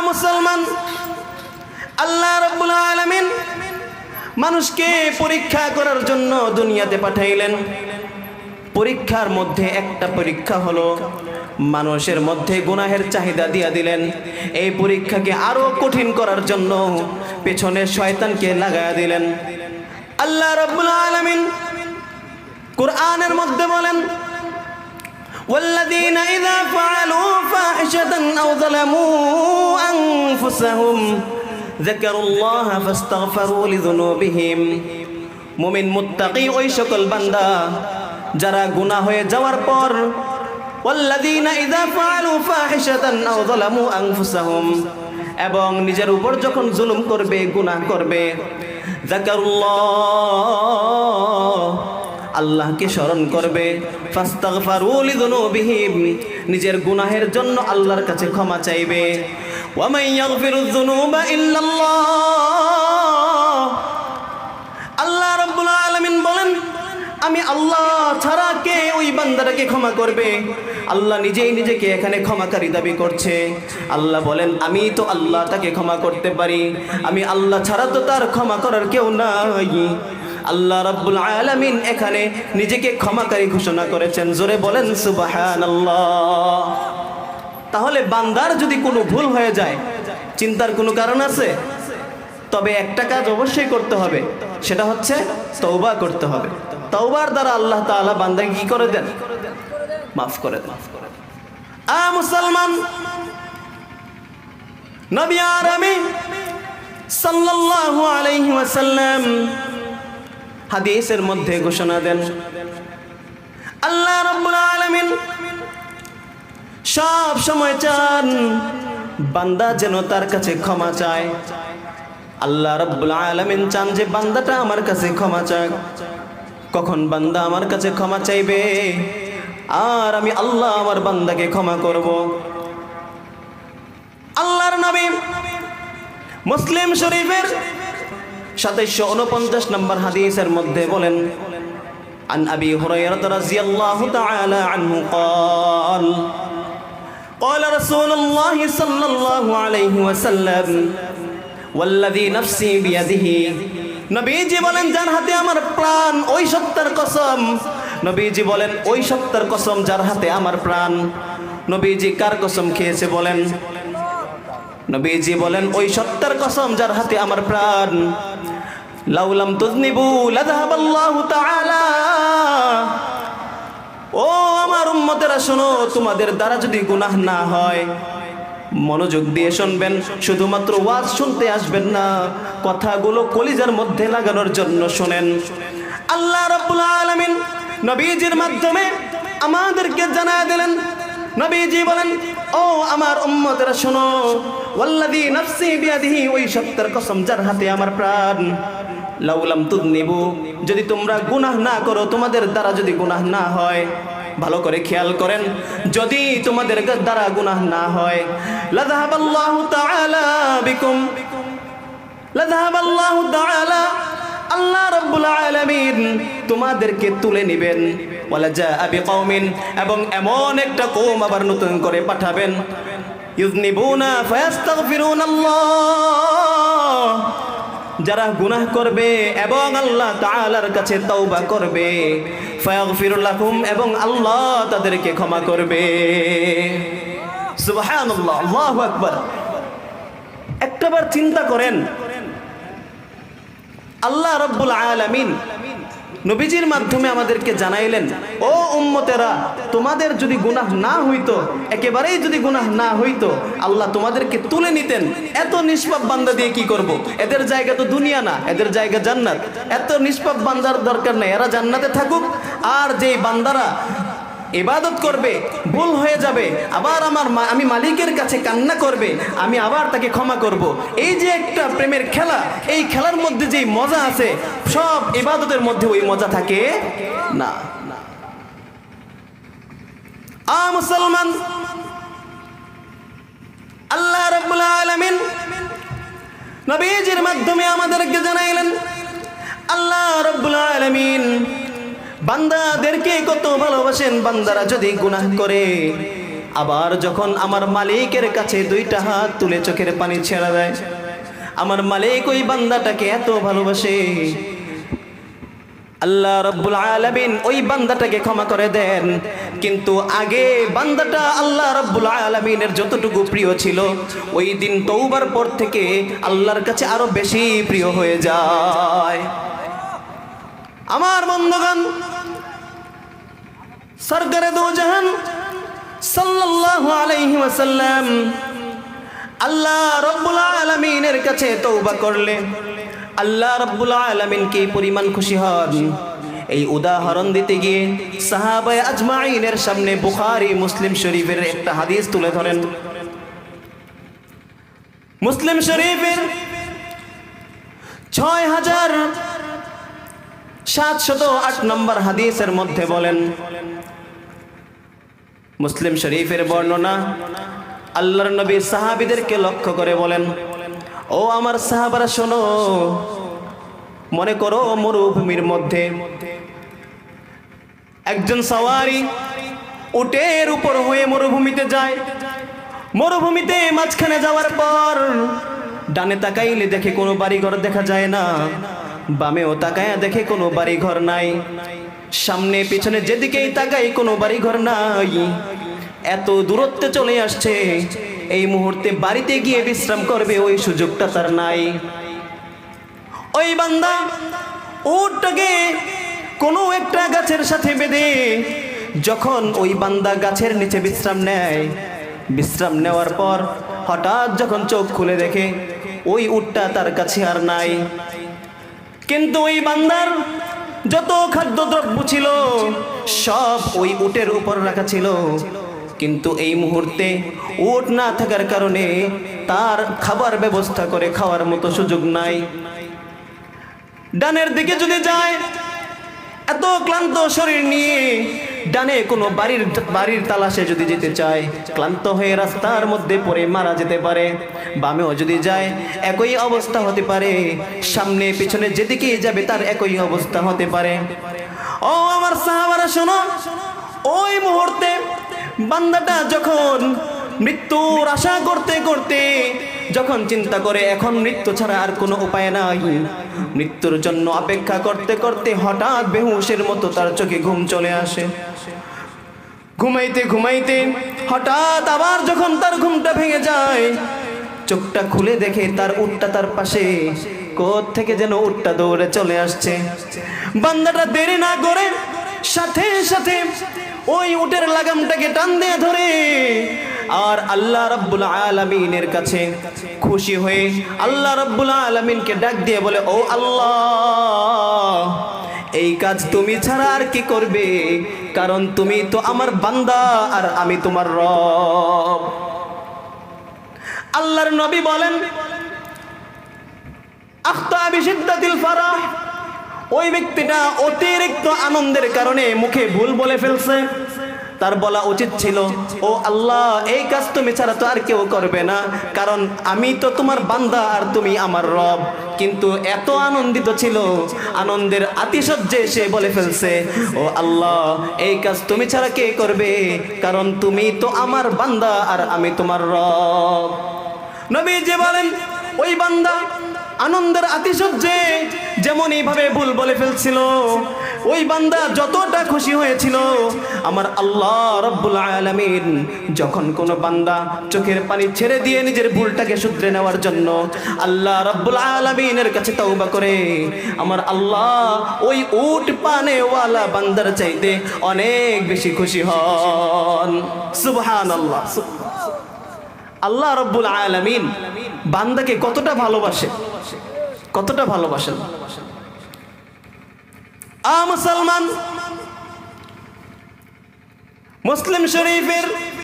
মুসলমান, আল্লাহ রাব্বুল আলামিন মানুষকে পরীক্ষা করার জন্য দুনিয়াতে পাঠাইলেন। পরীক্ষার মধ্যে একটা পরীক্ষা হলো মানুষের মধ্যে গুনাহের চাহিদা দিয়া দিলেন। এই পরীক্ষাকে আরো কঠিন করার জন্য পেছনে শয়তানকে লাগায়া দিলেন। আল্লাহ রাব্বুল আলামিন কুরআনের মধ্যে বলেন, والذين إذا فعلوا فاحشة أو ظلموا أنفسهم ذكروا الله فاستغفروا لذنوبهم। মুমিন মুত্তাকি ওই সকল বান্দা যারা গুনাহ হয়ে যাওয়ার পর والذين إذا فعلوا فاحشة أو ظلموا أنفسهم, এবং নিজের উপর যখন জুলুম করবে, গুনাহ করবে, যাকারুল্লাহ, আল্লাহকে স্মরণ করবে, ফাস্তাগফারু লিযুনুবিহিম, নিজের গুনাহের জন্য আল্লাহর কাছে ক্ষমা চাইবে। ওয়া মান ইয়াগফিরুয যুনুবা ইল্লাল্লাহ, আল্লাহ রাব্বুল আলামিন বলেন, আমি আল্লাহ ছাড়া কে ওই বান্দাটাকে ক্ষমা করবে? আল্লাহ নিজেই নিজেকে এখানে ক্ষমাকারী দাবি করছে। আল্লাহ বলেন, আমি তো আল্লাহ তাকে ক্ষমা করতে পারি, আমি আল্লাহ ছাড়া তো তার ক্ষমা করার কেউ নাই। আল্লাহ রাব্বুল আলামিন এখানে নিজেকে ক্ষমাকারী ঘোষণা করেছেন। জোরে বলেন সুবহানাল্লাহ। তাহলে বান্দার যদি কোনো ভুল হয়ে যায়, চিন্তার কোনো কারণ আছে? তবে একটা কাজ অবশ্যই করতে হবে, সেটা হচ্ছে তওবা করতে হবে। তওবার দ্বারা আল্লাহ তাআলা বান্দাকে কি করে দেন? মাফ করে দেন। মুসলমান, নবী আরবি সাল্লাল্লাহু আলাইহি ওয়াসাল্লাম হাদিসের মধ্যে ঘোষণা দেন, আল্লাহ রাব্বুল আলামিন সব সময় চান বান্দা যেন তার কাছে ক্ষমা চায়। আল্লাহ রাব্বুল আলামিন চান যে বান্দাটা আমার কাছে ক্ষমা চায়। কখন বান্দা আমার কাছে ক্ষমা চাইবে আর আমি আল্লাহ আমার বান্দাকে ক্ষমা করব? আল্লাহর নবী মুসলিম শরীফের 749 নম্বর হাদিসের মধ্যে বলেন, আন আবি হুরায়রা রাদিয়াল্লাহু তাআলা আনহু قال قال رسول الله صلى الله عليه وسلم والذي نفسي بيده, নবীজি বলেন, যার হাতে আমার প্রাণ, ওই সত্তার কসম। নবীজি বলেন, ওই সত্তার কসম যার হাতে আমার প্রাণ। নবীজি কার কসম খেয়েছে বলেন? নবীজি বলেন, ওই সত্তার কসম যার হাতে আমার প্রাণ। লাউলাম তুযনিবু লাযাহাবাল্লাহু তাআলা, ও আমার উম্মতেরা শোনো, তোমাদের দ্বারা যদি গুনাহ না হয়, মনোযোগ দিয়ে শুনবেন, শুধুমাত্র ওয়াজ শুনতে আসবেন না, কথাগুলো কলিজার মধ্যে লাগানোর জন্য শুনেন। আল্লাহ রাব্বুল আলামিন নবীজির মাধ্যমে আমাদেরকে জানায় দিলেন। নবীজি বলেন, ও আমার উম্মতেরা শোনো, ওয়াল্লাযী নাফসি বিয়াদিহি, ওই সত্তার কসম যার হাতে আমার প্রাণ, লাউলাম তুযনিবু, যদি তোমরা গুনাহ না করো, তোমাদের দ্বারা যদি গুনাহ না হয়, ভালো করে খেয়াল করেন, যদি তোমাদের দ্বারা গুনাহ না হয়, লাযাহাবাল্লাহু তাআলা বিকুম, লাযাহাবাল্লাহু তাআলা, আল্লাহ রাব্বুল আলামিন তোমাদেরকে তুলে নেবেন। ওয়ালা জাআ বিকওমিন, এবং এমন একটা কওম আবার নতুন করে পাঠাবেন, ইউযনিবুনা ফায়াস্তাগফিরুনাল্লাহ, যারা গুনাহ করবে এবং আল্লাহ তাআলার কাছে তওবা করবে, ফায়াগফিরু লাহুম, এবং আল্লাহ তাদেরকে ক্ষমা করবে। সুবহানাল্লাহ, আল্লাহু আকবার। একটাবার চিন্তা করেন, আল্লাহ রাব্বুল আলামিন নবীজির মাধ্যমে আমাদেরকে জানাইলেন, ও উম্মতেরা, তোমাদের যদি গুনাহ না হইতো, একেবারেই যদি গুনাহ না হইতো, আল্লাহ তোমাদেরকে তুলে নিতেন। এত নিষ্পাপ বান্দা দিয়ে কি করব? এদের জায়গা তো দুনিয়া না, এদের জায়গা জান্নাত। এত নিষ্পাপ বান্দার দরকার নেই, এরা জান্নাতে থাকুক। আর যেই বান্দারা ইবাদত করবে, ভুল হয়ে যাবে, আবার আমি মালিকের কাছে কান্না করবে, আমি আবার তাকে ক্ষমা করব। এই যে একটা প্রেমের খেলা, এই খেলার মধ্যে যেই মজা আছে, সব ইবাদতের মধ্যে ওই মজা থাকে না। মুসলমান, আল্লাহ রাব্বুল আলামিন নবীজির মাধ্যমে আমাদেরকে জানাইলেন, আল্লাহ রাব্বুল আলামিন বান্দাদেরকে কত ভালোবাসেন। বান্দারা যদি গুনাহ করে, আবার যখন আমার মালিকের কাছে দুইটা হাত তুলে চোখের পানি ছেড়ে দেয়, আমার মালিক ওই বান্দাটাকে এত ভালোবাসে, আল্লাহ রাব্বুল আলামিন ওই বান্দাটাকে ক্ষমা করে দেন। কিন্তু আগে বান্দাটা আল্লাহ রাব্বুল আলামিনের যতটুকু প্রিয় ছিল, ওই দিন তওবার পর থেকে আল্লাহর কাছে আরো বেশি প্রিয় হয়ে যায়। আমার বন্ধুগণ, সরকারে দো জাহান সাল্লাল্লাহু আলাইহি ওয়াসাল্লাম আল্লাহ রাব্বুল আলামিনের কাছে তওবা করলে আল্লাহ রাব্বুল আলামিন কি পরিমাণ খুশি হন, এই উদাহরণ দিতে গিয়ে সাহাবায়ে আজমাইনের সামনে বুখারী মুসলিম শরীফের একটা হাদিস তুলে ধরেন। মুসলিম শরীফের 6708 নম্বর হাদিসের মধ্যে বলেন, মুসলিম শরীফের বর্ণনা, আল্লাহর নবী সাহাবীদেরকে লক্ষ্য করে বলেন, ও আমার সাহাবারা শোনো, মনে করো মরুভূমির মধ্যে একজন সওয়ারি উটের উপর হয়ে মরুভূমিতে যায়। মরুভূমিতে মাঝখানে যাওয়ার পর ডানে তাকাইলে দেখে কোনো বাড়িঘর দেখা যায় না, বামেও তাকায়া দেখে কোনো বাড়িঘর নাই, সামনে পিছনে যেদিকেই তাকাই কোনো বাড়িঘর নাই। এত দূরত্বে চলে আসছে, এই মুহূর্তে বাড়িতে গিয়ে বিশ্রাম করবে ওই সুযোগটা তার নাই। ওই বান্দা উটটাকে কোনো একটা গাছের সাথে বেঁধে যখন ওই বান্দা গাছের নিচে বিশ্রাম নেয়, বিশ্রাম নেওয়ার পর হঠাৎ যখন চোখ খুলে দেখে ওই উটটা তার কাছে আর নাই। কিন্তু ওই বান্দার যত খাদ্যদ্রব্য ছিল সব ওই উটের উপর রাখা ছিল, কিন্তু এই মুহূর্তে উট না থাকার কারণে তার খাবার ব্যবস্থা করে খাওয়ার মতো সুযোগ নাই। ডানের দিকে যদি যায়, এত ক্লান্ত শরীর নিয়ে ডানে কোনো বাড়ির তালাশে যদি যেতে চায়, ক্লান্ত হয়ে রাস্তার মধ্যে পড়ে মারা যেতে পারে। বামেও যদি যায় একই অবস্থা হতে পারে, সামনে পিছনে যেদিকেই যাবে তার একই অবস্থা হতে পারে। ও আমার সাহাবারা শোনো, ওই মুহূর্তে বান্দাটা যখন মৃত্যুর আশা করতে করতে যখন চিন্তা করে এখন মৃত্যু ছাড়া আর কোনো উপায় নাই, মৃত্যুর জন্য অপেক্ষা করতে করতে হঠাৎ বেহুশের মতো তার চোখে ঘুম চলে আসে। ঘুমাইতে ঘুমাইতে হঠাৎ আবার যখন তার ঘুমটা ভেঙে যায়, চোখটা খুলে দেখে তার উটটা তার পাশে, কোত্থেকে যেন উটটা দৌড়ে চলে আসছে। বান্দাটা দেরি না করে সাথে সাথে ওই উটের লাগামটাকে টান দিয়ে ধরে আর আল্লাহ রাব্বুল আলামিনের কাছে খুশি হয়ে আল্লাহ রাব্বুল আলামিনকে ডাক দিয়ে বলে, ও আল্লাহ, এই কাজ তুমি ছাড়া আর কি করবে, কারণ তুমি তো আমার বান্দা আর আমি তোমার রব। আল্লাহর নবী বলেন, আখতা বিশিদ্দাতিল ফারাহ, ওই ব্যক্তিটা অতিরিক্ত আনন্দের কারণে মুখে ভুল বলে ফেলছে। তার বলা উচিত ছিল, ও আল্লাহ, এই কাজ তুমি ছাড়া তো আর কেউ করবে না, কারণ আমি তো তোমার বান্দা আর তুমি আমার রব। কিন্তু এত আনন্দিত ছিল, আনন্দের আতিশয্যে সে বলে ফেলছে, ও আল্লাহ, এই কাজ তুমি ছাড়া কে করবে, কারণ তুমি তো আমার বান্দা আর আমি তোমার রব। নবীজি বলেন, ওই বান্দা আনন্দের আতিশয্যে যেমন এইভাবে ভুল বলে ফেলছিল, ওই বান্দা যতটা খুশি হয়েছিল, আমার আল্লাহ রাব্বুল আলামিন যখন কোনো বান্দা চোখের পানি ছেড়ে দিয়ে নিজের ভুলটাকে শুধরে নেওয়ার জন্য আল্লাহ রাব্বুল আলামিনের কাছে তওবা করে, আমার আল্লাহ ওই উট পানেওয়ালা বান্দার চাইতে অনেক বেশি খুশি হন। সুবহানাল্লাহ। আল্লাহ রাব্বুল আলামিন বান্দাকে কতটা ভালোবাসে, কতটা ভালোবাসেন। মুসলমান, মুসলিম শরীফের